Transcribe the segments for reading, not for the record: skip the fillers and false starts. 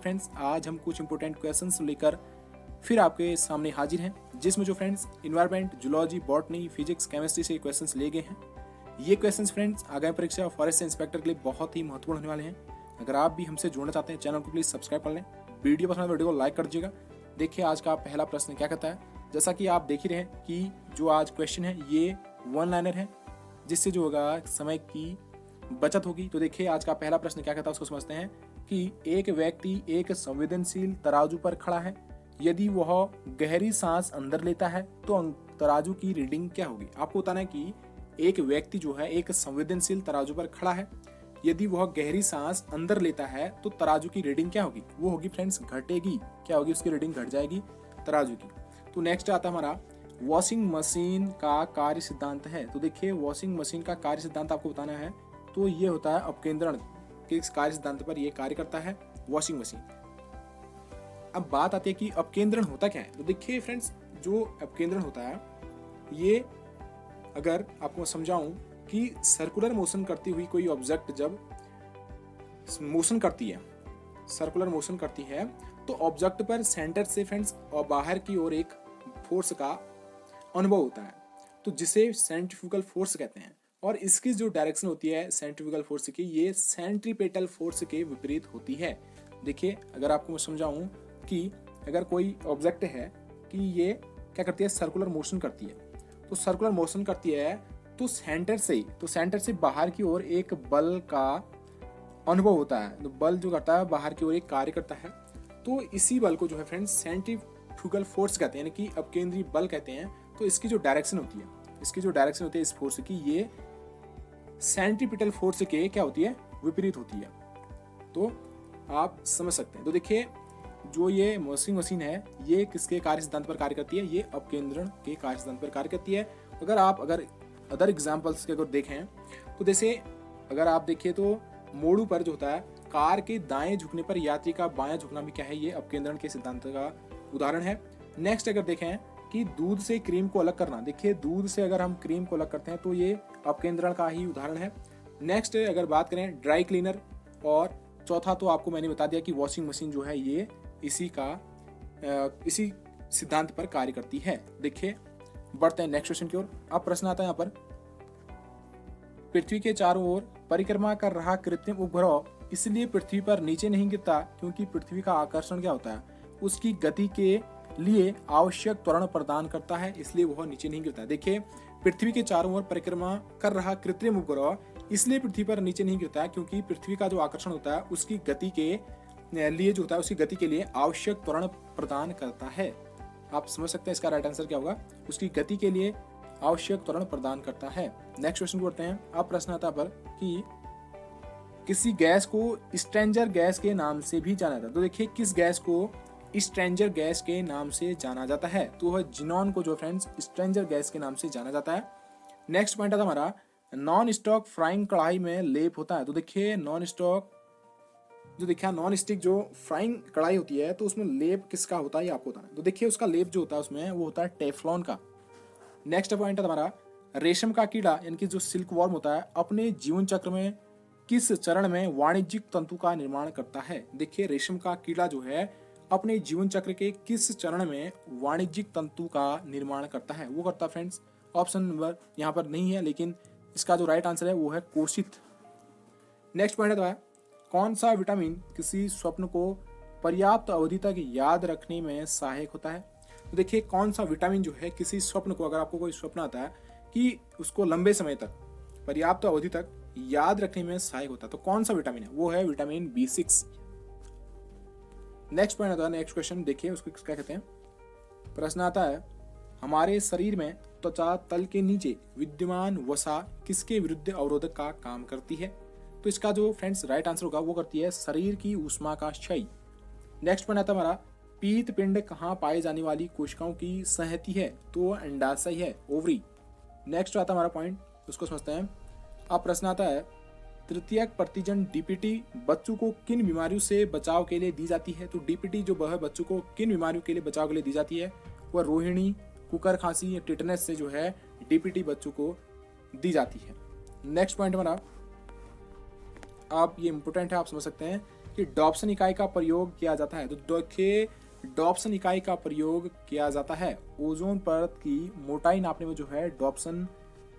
Friends आज हम कुछ इंपॉर्टेंट क्वेश्चंस लेकर फिर आपके सामने हाजिर हैं, जिसमें जो friends environment, zoology, botany, physics, chemistry से क्वेश्चंस लिए गए हैं। ये क्वेश्चंस फ्रेंड्स आगामी परीक्षा फॉरेस्ट इंस्पेक्टर के लिए बहुत ही महत्वपूर्ण होने वाले हैं। अगर आप भी हमसे जुड़ना चाहते हैं, चैनल को प्लीज सब्सक्राइब कर लें, वीडियो पसंद वीडियो को लाइक कर दीजिएगा। देखिए आज का पहला प्रश्न क्या कहता है। जैसा कि आप देख ही रहे हैं कि जो आज क्वेश्चन है ये वन लाइनर है, जिससे जो होगा समय की बचत होगी। तो देखिए आज का पहला प्रश्न क्या कहता है, उसको समझते हैं कि एक व्यक्ति एक संवेदनशील तराजू पर खड़ा है। यदि वह गहरी सांस अंदर लेता है तो तराजू की रीडिंग क्या होगी। आपको बताना है कि एक व्यक्ति जो है एक संवेदनशील तराजू पर खड़ा है। यदि वह गहरी सांस अंदर लेता है तो तराजू की रीडिंग क्या होगी। वो होगी फ्रेंड्स घटेगी। क्या होगी, उसकी रीडिंग घट जाएगी तराजू की। तो नेक्स्ट आता है हमारा वॉशिंग मशीन का कार्य सिद्धांत है। तो देखिए वॉशिंग मशीन का कार्य सिद्धांत आपको बताना है। तो ये होता है अपकेंद्रण के कार्य सिद्धांत पर ये कार्य करता है वॉशिंग मशीन। अब बात आती है कि अपकेंद्रण होता क्या है। तो देखिए फ्रेंड्स जो अपकेंद्रण होता है ये अगर आपको समझाऊं कि सर्कुलर मोशन करती हुई कोई ऑब्जेक्ट जब मोशन करती है, सर्कुलर मोशन करती है, तो ऑब्जेक्ट पर सेंटर से फ्रेंड्स और बाहर की ओर एक फोर्स का अनुभव होता है, तो जिसे सेंट्रीफ्यूगल फोर्स कहते हैं। और इसकी जो डायरेक्शन होती है सेंट्रीफ्यूगल फोर्स की, ये सेंट्रीपेटल फोर्स के विपरीत होती है। देखिए अगर आपको मैं समझाऊं कि अगर कोई ऑब्जेक्ट है कि ये क्या करती है, सर्कुलर मोशन करती है, तो सर्कुलर मोशन करती है तो सेंटर से बाहर की ओर एक बल का अनुभव होता है। तो बल जो करता है बाहर की ओर एक कार्य करता है, तो इसी बल को जो है फ्रेंड्स सेंट्रीफ्यूगल फोर्स कहते हैं, यानी कि अपकेंद्री बल कहते हैं। तो इसकी जो डायरेक्शन होती है इस फोर्स की, ये सेंट्रीपिटल फोर्स के क्या होती है, विपरीत होती है। तो आप समझ सकते हैं। तो देखिए जो ये वॉशिंग मशीन है ये किसके कार्य सिद्धांत पर कार्य करती है, ये अपकेंद्रण के कार्य सिद्धांत पर कार्य करती है। अगर अदर एग्जांपल्स के अगर देखें तो जैसे अगर आप देखिए तो मोड़ू पर जो होता है कार के दाएं झुकने पर यात्री का बायां झुकना भी क्या है, ये अपकेंद्रण के सिद्धांत का उदाहरण है। नेक्स्ट अगर देखें कि दूध से क्रीम को अलग करना, देखिए दूध से अगर हम क्रीम को अलग करते हैं तो ये अपकेंद्रण का ही उदाहरण है। नेक्स्ट अगर बात करें ड्राई क्लीनर, और चौथा तो आपको मैंने बता दिया कि वॉशिंग मशीन जो है ये इसी सिद्धांत पर कार्य करती है। देखिए बढ़ते हैं नेक्स्ट क्वेश्चन की ओर। अब प्रश्न आता है यहाँ पर, पृथ्वी के चारों ओर परिक्रमा कर रहा कृत्रिम उपग्रह इसलिए पृथ्वी पर नीचे नहीं गिरता क्योंकि पृथ्वी का आकर्षण क्या होता है, उसकी गति के लिए आवश्यक त्वरण प्रदान करता है, इसलिए वह नीचे नहीं गिरता। देखिए पृथ्वी के चारों ओर परिक्रमा कर रहा कृत्रिम उपग्रह इसलिए पृथ्वी पर नीचे नहीं गिरता है क्योंकि पृथ्वी का जो आकर्षण होता है उसकी गति के लिए जो होता है, उसकी गति के लिए आवश्यक त्वरण प्रदान करता है। आप समझ सकते हैं इसका राइट आंसर क्या होगा, उसकी गति के लिए आवश्यक त्वरण प्रदान करता है। नेक्स्ट क्वेश्चन को पढ़ते हैं। अब प्रश्न आता है पर कि किसी गैस को स्ट्रेंजर गैस के नाम से भी जाना जाता है। तो देखिए किस गैस को स्ट्रेंजर गैस के नाम से जाना जाता है, तो वह जिनॉन को जो फ्रेंड्स स्ट्रेंजर गैस के नाम से जाना जाता है। नेक्स्ट पॉइंट आता हमारा नॉन स्टॉक फ्राइंग कढ़ाई में लेप होता है। तो देखिए नॉन स्टिक जो फ्राइंग कढ़ाई होती है तो उसमें लेप किसका होता है ये आपको बताना है। तो देखिए उसका लेप जो होता है उसमें वो होता है टेफ्लॉन का। नेक्स्ट पॉइंट है हमारा रेशम का कीड़ा यानी कि जो सिल्क वॉर्म होता है अपने जीवन चक्र में किस चरण में वाणिज्यिक तंतु का निर्माण करता है। देखिए रेशम का कीड़ा जो है अपने जीवन चक्र के किस चरण में वाणिज्यिक तंतु का निर्माण करता है, वो करता फ्रेंड्स ऑप्शन नंबर यहाँ पर नहीं है, लेकिन इसका जो राइट आंसर है वो है कोशित। नेक्स्ट पॉइंट है कौन सा विटामिन किसी स्वप्न को पर्याप्त अवधि तक याद रखने में सहायक होता है। तो देखिए कौन सा विटामिन जो है किसी स्वप्न को, अगर आपको कोई स्वप्न आता है कि उसको लंबे समय तक पर्याप्त अवधि तक याद रखने में सहायक होता है, तो कौन सा विटामिन है, वो है विटामिन B6। नेक्स्ट पॉइंट आता है, नेक्स्ट क्वेश्चन देखिए उसको क्या कहते हैं। प्रश्न आता है हमारे शरीर में त्वचा तल के नीचे विद्यमान वसा किसके विरुद्ध अवरोधक का काम करती है। तो इसका जो फ्रेंड्स राइट आंसर होगा वो करती है शरीर की ऊष्मा का क्षय। नेक्स्ट पॉइंट आता है हमारा पीत पिंड कहाँ पाए जाने वाली कोशिकाओं की संहति है, तो अंडाशय है, ओवरी। नेक्स्ट आता है हमारा पॉइंट, उसको समझते हैं। अब प्रश्न आता है तृतीयक प्रतिजन डीपीटी बच्चों को किन बीमारियों से बचाव के लिए दी जाती है। तो डीपीटी जो है बच्चों को किन बीमारियों के लिए बचाव के लिए दी जाती है, वह रोहिणी, कुकर खांसी या टिटनेस से जो है डीपीटी बच्चों को दी जाती है। नेक्स्ट पॉइंट हमारा, आप ये इंपोर्टेंट है, आप समझ सकते हैं कि डॉप्सन इकाई का प्रयोग किया जाता है। तो देखिए डॉप्सन इकाई का प्रयोग किया जाता है ओजोन परत की मोटाई नापने में, जो है डॉप्सन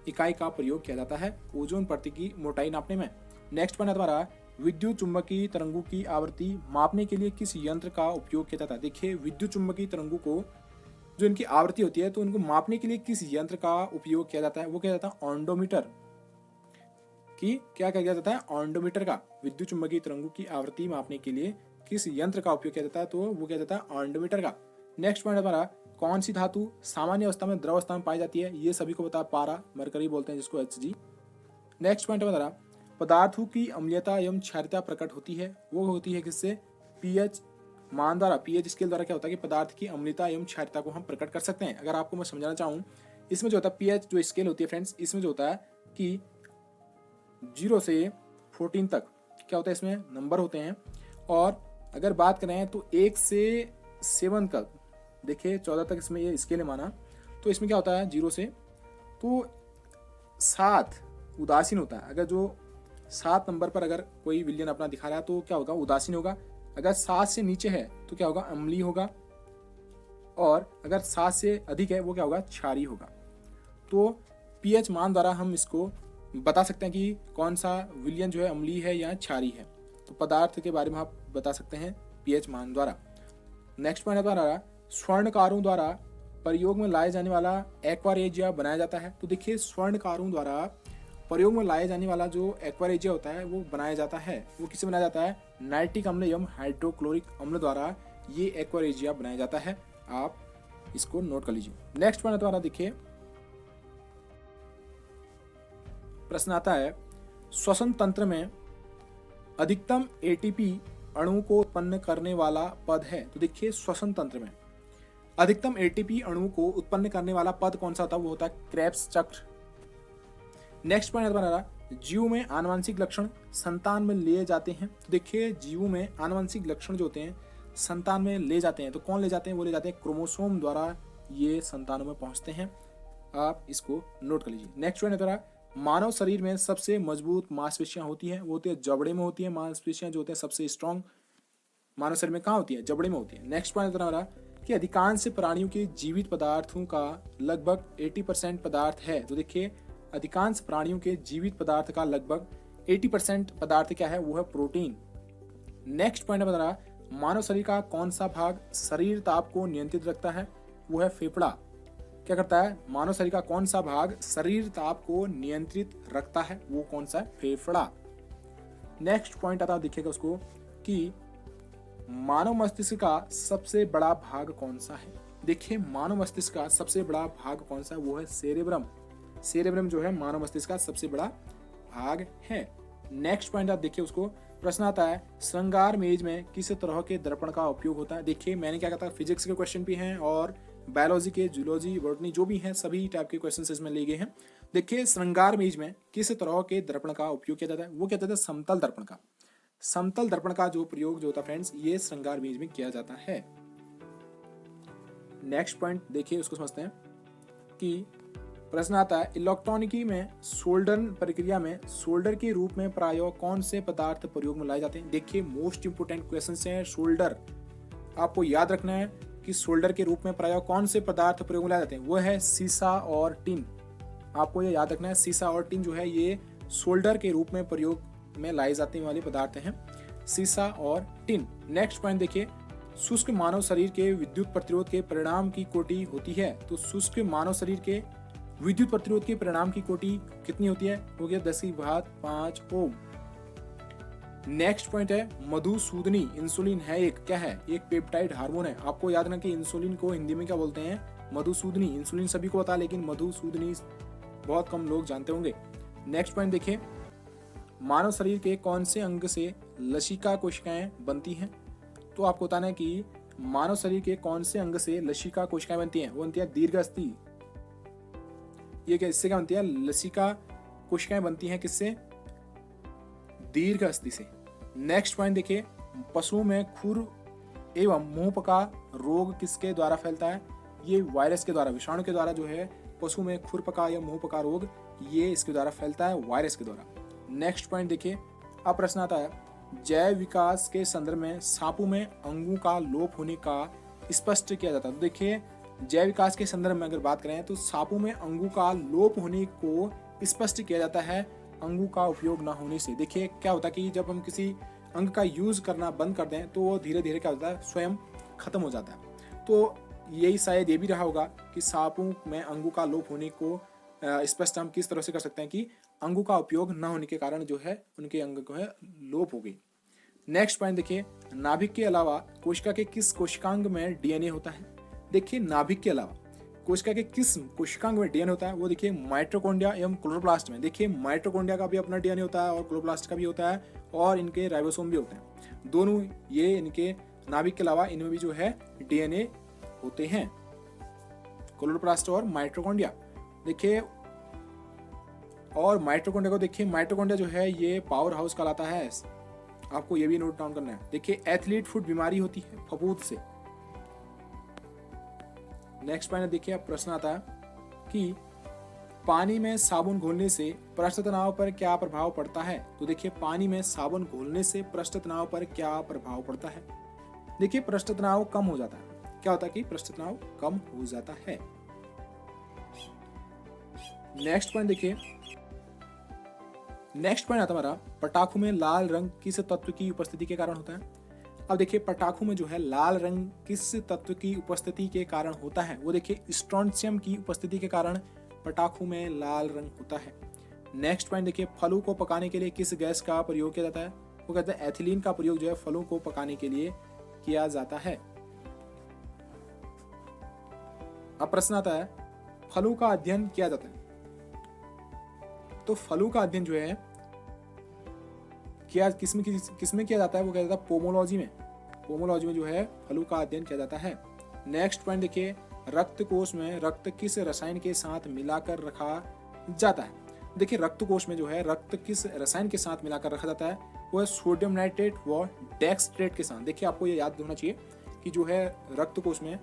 इकाई का प्रयोग किया जाता है ओजोन परत की मोटाई नापने में। नेक्स्ट पॉइंट है तुम्हारा, विद्युत चुंबकीय तरंगों की आवृत्ति मापने के लिए किस यंत्र का उपयोग किया जाता है। देखिए विद्युत चुंबकीय तरंगों को जो इनकी आवृत्ति होती है तो उनको मापने के लिए किस यंत्र का उपयोग किया जाता है, वो किया जाता है ऑन्डोमीटर की। क्या किया जाता है, ऑन्डोमीटर का। विद्युत चुंबकीय तरंगों की आवृत्ति मापने के लिए किस यंत्र का उपयोग किया जाता है, तो वो किया जाता है ऑन्डोमीटर का। नेक्स्ट पॉइंट हमारा, कौन सी धातु सामान्य अवस्था में द्रव अवस्था में पाई जाती है, ये सभी को पता है, पारा मरकरी बोलते हैं जिसको Hg। नेक्स्ट पॉइंट हमारा, पदार्थों की अम्लीयता एवं क्षारीयता प्रकट होती है, वो होती है किससे, पीएच मान द्वारा। पीएच स्केल द्वारा क्या होता है कि पदार्थ की अम्लीयता एवं क्षारीयता को हम प्रकट कर सकते हैं। अगर आपको मैं समझाना चाहूँ, इसमें जो होता है पीएच जो स्केल होती है फ्रेंड्स, इसमें जो होता है कि 0 से 14 तक क्या होता है, इसमें नंबर होते हैं। और अगर बात करें तो 1 से 7 तक, देखिए 14 तक इसमें ये स्केल है माना, तो इसमें क्या होता है 0 से तो 7 उदासीन होता है। अगर जो 7 नंबर पर अगर कोई विलयन अपना दिखा रहा है तो क्या होगा, उदासीन होगा। अगर 7 से नीचे है तो क्या होगा, अम्लीय होगा। और अगर 7 से अधिक है वो क्या होगा, क्षारीय होगा। तो पीएच मान द्वारा हम इसको बता सकते हैं कि कौन सा विलयन जो है अम्लीय है या क्षारीय है। तो पदार्थ के बारे में आप बता सकते हैं पीएच मान द्वारा। नेक्स्ट पॉइंट द्वारा, स्वर्णकारों द्वारा प्रयोग में लाए जाने वाला एक्वारेजिया बनाया जाता है। तो देखिए स्वर्णकारों द्वारा प्रयोग में लाए जाने वाला जो एक्वारेजिया होता है वो बनाया जाता है, वो किससे बनाया जाता है, नाइट्रिक अम्ल एवं हाइड्रोक्लोरिक अम्ल द्वारा ये एक्वारेजिया बनाया जाता है। आप इसको नोट कर लीजिए। नेक्स्ट पॉइंट द्वारा देखिए प्रश्न आता है, श्वसन तंत्र में अधिकतम एटीपी अणु को उत्पन्न करने वाला पद है। तो देखिए श्वसन तंत्र में अधिकतम एटीपी अणु को उत्पन्न करने वाला पद कौन सा होता है, वो होता है क्रेब्स चक्र। नेक्स्ट पॉइंट हमारा, जीव में आनुवंशिक लक्षण संतान में लिए जाते हैं। तो देखिए जीव में आनुवंशिक लक्षण जो होते हैं संतान में ले जाते हैं, तो कौन ले जाते हैं, वो ले जाते हैं क्रोमोसोम द्वारा ये संतानों में पहुंचते हैं। आप इसको नोट कर लीजिए। नेक्स्ट पॉइंट है, मानव शरीर में सबसे मजबूत मांसपेशियां होती हैं, वो होती है जबड़े में होती है। मांसपेशियां जो होते हैं सबसे स्ट्रॉन्ग मानव शरीर में कहाँ होती है, जबड़े में होती है। नेक्स्ट पॉइंट हमारा कि अधिकांश प्राणियों के जीवित पदार्थों का लगभग 80% पदार्थ है। तो देखिए अधिकांश प्राणियों के जीवित पदार्थ का लगभग 80% पदार्थ क्या है, वो है प्रोटीन। नेक्स्ट पॉइंट बता रहा, मानव शरीर का कौन सा भाग शरीर ताप को नियंत्रित रखता है, वो है फेफड़ा। क्या करता है, मानव शरीर का कौन सा भाग शरीर ताप को नियंत्रित रखता है, वो कौन सा है, फेफड़ा। नेक्स्ट पॉइंट आता दिखेगा उसको कि मानव मस्तिष्क का सबसे बड़ा भाग कौन सा है। देखिए मानव मस्तिष्क का सबसे बड़ा भाग कौन सा है, वो है सेरेब्रम। सेरेब्रम जो है मानव मस्तिष्क का सबसे बड़ा भाग है। नेक्स्ट पॉइंट आप देखिए उसको, प्रश्न आता है, श्रृंगार मेज में किस तरह के दर्पण का उपयोग होता है। देखिए मैंने क्या कहा था, फिजिक्स के क्वेश्चन भी हैं और बायोलॉजी के, जूलॉजी, बॉटनी जो भी हैं सभी टाइप के क्वेश्चन इसमें लिए गए हैं। देखिए श्रृंगार मेज में किस तरह के दर्पण का उपयोग किया जाता है, वो क्या जाता है, समतल दर्पण का। समतल दर्पण का जो प्रयोग जो होता है फ्रेंड्स, ये श्रृंगार मेज में किया जाता है। नेक्स्ट पॉइंट देखिए उसको समझते हैं कि प्रश्न आता है, इलेक्ट्रॉनिकी में सोल्डर प्रक्रिया में सोल्डर के रूप में प्रायः कौन से पदार्थ प्रयोग में लाए जाते हैं। देखिए मोस्ट इंपोर्टेंट क्वेश्चन है सोल्डर। आपको याद रखना है कि सोल्डर के रूप में प्रायः कौन से पदार्थ प्रयोग में लाए जाते हैं, वो है सीसा और टिन। आपको ये याद रखना है, सीसा और टिन जो है ये सोल्डर के रूप में प्रयोग में लाए जाने वाले पदार्थ हैं, सीसा और टिन। नेक्स्ट पॉइंट देखिए, शुष्क मानव शरीर के विद्युत प्रतिरोध के परिणाम की कोटि होती है। तो शुष्क मानव शरीर के विद्युत प्रतिरोध के परिणाम की कोटि कितनी होती है, हो गया 10⁵ ओम। नेक्स्ट पॉइंट है, मधुसूदनी इंसुलिन है एक, क्या है, एक पेप्टाइड हार्मोन है। आपको याद रखना कि इंसुलिन को हिंदी में क्या बोलते हैं, मधुसूदनी। इंसुलिन सभी को पता है लेकिन मधुसूदनी बहुत कम लोग जानते होंगे। नेक्स्ट पॉइंट देखिए, मानव शरीर के कौन से अंग से लसिका कोशिकाएं बनती हैं। तो आपको बताना है कि मानव शरीर के कौन से अंग से लसिका कोशिकाएं बनती हैं, वो बनती है दीर्घअस्थि। ये क्या, इससे क्या बनती है, लसिका कोशिकाएं बनती हैं किससे, दीर्घअस्थि से। नेक्स्ट पॉइंट देखिए, पशुओं में खुर एवं मुंहपका रोग किसके द्वारा फैलता है, ये वायरस के द्वारा, विषाणु के द्वारा जो है पशु में खुरपका या मुंहपका रोग ये इसके द्वारा फैलता है, वायरस के द्वारा। नेक्स्ट पॉइंट देखिए, अब प्रश्न आता है, जैव विकास के संदर्भ में सापों में अंगों का लोप होने का स्पष्ट किया जाता है। तो देखिए जैव विकास के संदर्भ में अगर बात करें तो सापों में अंगों का लोप होने को स्पष्ट किया जाता है अंगों का उपयोग ना होने से। देखिए क्या होता है कि जब हम किसी अंग का यूज करना बंद कर दें तो वो धीरे धीरे क्या होता है, स्वयं खत्म हो जाता है। तो यही शायद ये भी रहा होगा कि सांपों में अंगों का लोप होने को स्पष्ट हम किस तरह से कर सकते हैं कि अंगों का उपयोग न होने के कारण जो है उनके अंग को है लोप हो गई। नेक्स्ट पॉइंट देखिए, नाभिक के अलावा कोशिका के किस कोशिकांग में डीएनए होता है। देखिए नाभिक के अलावा कोशिका के किस कोशिकांग में डीएनए होता है, वो देखिए माइटोकॉन्ड्रिया एवं क्लोरोप्लास्ट में। देखिए माइटोकॉन्ड्रिया का भी अपना डीएनए होता है और क्लोरोप्लास्ट का भी होता है और इनके राइबोसोम भी होते हैं। दोनों ये इनके नाभिक के अलावा इनमें भी जो है डीएनए होते हैं, क्लोरोप्लास्ट और माइटोकॉन्ड्रिया। देखिए और माइटोकॉन्ड्रिया को देखिए, माइटोकॉन्ड्रिया जो है ये पावर हाउस कहलाता है, आपको ये भी नोट डाउन करना है। देखिए एथलीट फुट बीमारी होती है फफूंद से। नेक्स्ट पॉइंट देखिए, अब प्रश्न आता है कि पानी में साबुन घोलने से पृष्ठ तनाव पर क्या प्रभाव पड़ता है। तो देखिए पानी में साबुन घोलने से पृष्ठ तनाव पर क्या प्रभाव पड़ता है। देखिए पृष्ठ तनाव कम हो जाता है। क्या होता है कि पृष्ठ तनाव कम हो जाता है। नेक्स्ट पॉइंट देखिए, नेक्स्ट पॉइंट आता हमारा, पटाखों में लाल रंग किस तत्व की उपस्थिति के कारण होता है। अब देखिए पटाखों में जो है लाल रंग किस तत्व की उपस्थिति के कारण होता है, वो देखिए स्ट्रोंशियम की उपस्थिति के कारण पटाखों में लाल रंग होता है। नेक्स्ट पॉइंट देखिए, फलों को पकाने के लिए किस गैस का प्रयोग किया जाता है। वो कहते हैं एथिलीन का प्रयोग जो है फलों को पकाने के लिए किया जाता है। अब प्रश्न आता है, फलों का अध्ययन किया जाता है। तो फलों का अध्ययन जो है क्या किसमें किया जाता है, वो कहता है पोमोलॉजी में। पोमोलॉजी में जो है फलों का अध्ययन किया जाता है। नेक्स्ट पॉइंट देखिए, रक्त कोश में रक्त किस रसायन के साथ मिलाकर रखा जाता है। देखिए रक्त कोश में जो है रक्त किस रसायन के साथ मिलाकर रखा जाता है, वो है सोडियम नाइट्रेट व डेक्सट्रेट के साथ। देखिए आपको ये याद होना चाहिए कि जो है रक्त कोश में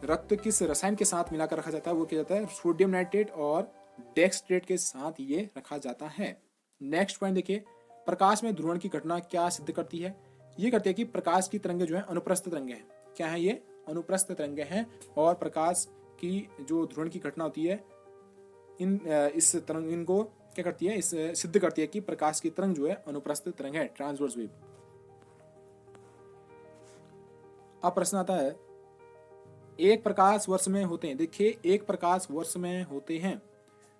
रक्त किस रसायन के साथ मिलाकर रखा जाता है, वो किया जाता है सोडियम नाइट्रेट और डेक्सट्रेट के साथ ये रखा जाता है। नेक्स्ट पॉइंट देखिए, प्रकाश में ध्रुवण की घटना क्या सिद्ध करती है। ये करती है कि प्रकाश की तरंगें जो है अनुप्रस्थ तरंगें हैं। क्या है ये, अनुप्रस्थ तरंगें हैं। और प्रकाश की जो ध्रुवण की घटना होती है इस तरंग इनको क्या करती है, इस सिद्ध करती है कि प्रकाश की तरंग जो है अनुप्रस्थ तरंग है, ट्रांसवर्स वेव। अब प्रश्न आता है, एक प्रकाश वर्ष में होते हैं। देखिए एक प्रकाश वर्ष में होते हैं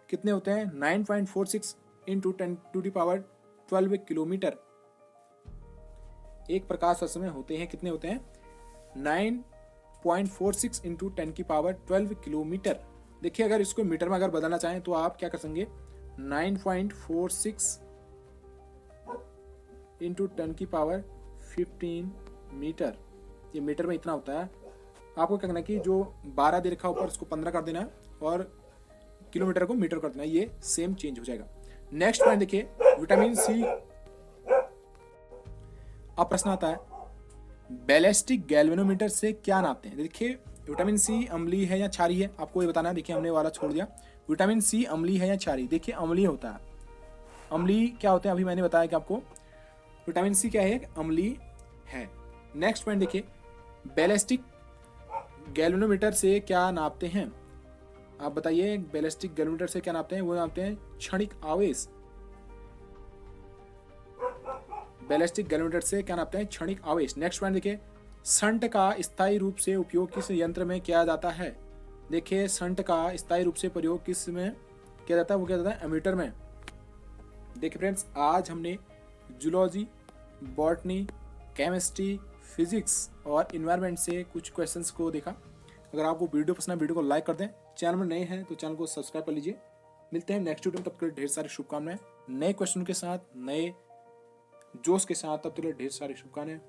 कितने होते हैं, 9.46 इंटू 10⁻12 किलोमीटर। एक प्रकाश वर्ष में होते हैं कितने होते हैं, 9.46 इंटू 10⁻12 किलोमीटर। देखिए अगर इसको मीटर में अगर बदलना चाहें तो आप क्या कर सकेंगे, 9.46 इंटू 10⁻15 मीटर। ये मीटर में इतना होता है। आपको क्या करना है कि जो 12 दे रखा ऊपर उसको 15 कर देना है और किलोमीटर को मीटर कर देना है, ये सेम चेंज हो जाएगा। नेक्स्ट पॉइंट देखिए, विटामिन सी। अब प्रश्न आता है, बैलिस्टिक गैल्वेनोमीटर से क्या नापते हैं। देखिए विटामिन सी अम्लीय है या क्षारीय है, आपको ये बताना है। देखिए हमने वाला छोड़ दिया, विटामिन सी अम्लीय है या क्षारीय। देखिए अम्लीय होता है। अम्लीय क्या होते हैं अभी मैंने बताया कि आपको विटामिन सी क्या है, अम्लीय है। नेक्स्ट पॉइंट देखिए, बैलिस्टिक गैल्वेनोमीटर से क्या नापते हैं। आप बताइए बैलिस्टिक गैल्वेनोमीटर से क्या नापते हैं। वो नापते हैं क्षणिक आवेश। बैलिस्टिक गैल्वेनोमीटर से क्या नापते हैं, क्षणिक आवेश। नेक्स्ट पॉइंट देखिए, शंट का स्थायी रूप से उपयोग किस यंत्र में किया जाता है। देखिए शंट का स्थायी रूप से प्रयोग किस में किया जाता है, वो किया जाता है एमीटर में। देखिए फ्रेंड्स, आज हमने जूलॉजी, बॉटनी, केमिस्ट्री, फिजिक्स और इन्वायरमेंट से कुछ क्वेश्चंस को देखा। अगर आपको वीडियो पसंद है वीडियो को लाइक कर दें, चैनल में नए हैं तो चैनल को सब्सक्राइब कर लीजिए। मिलते हैं नेक्स्ट वीडियो में, तब तक ढेर सारी शुभकामनाएं, नए क्वेश्चन के साथ, नए जोश के साथ। तब तक ढेर सारी शुभकामनाएं।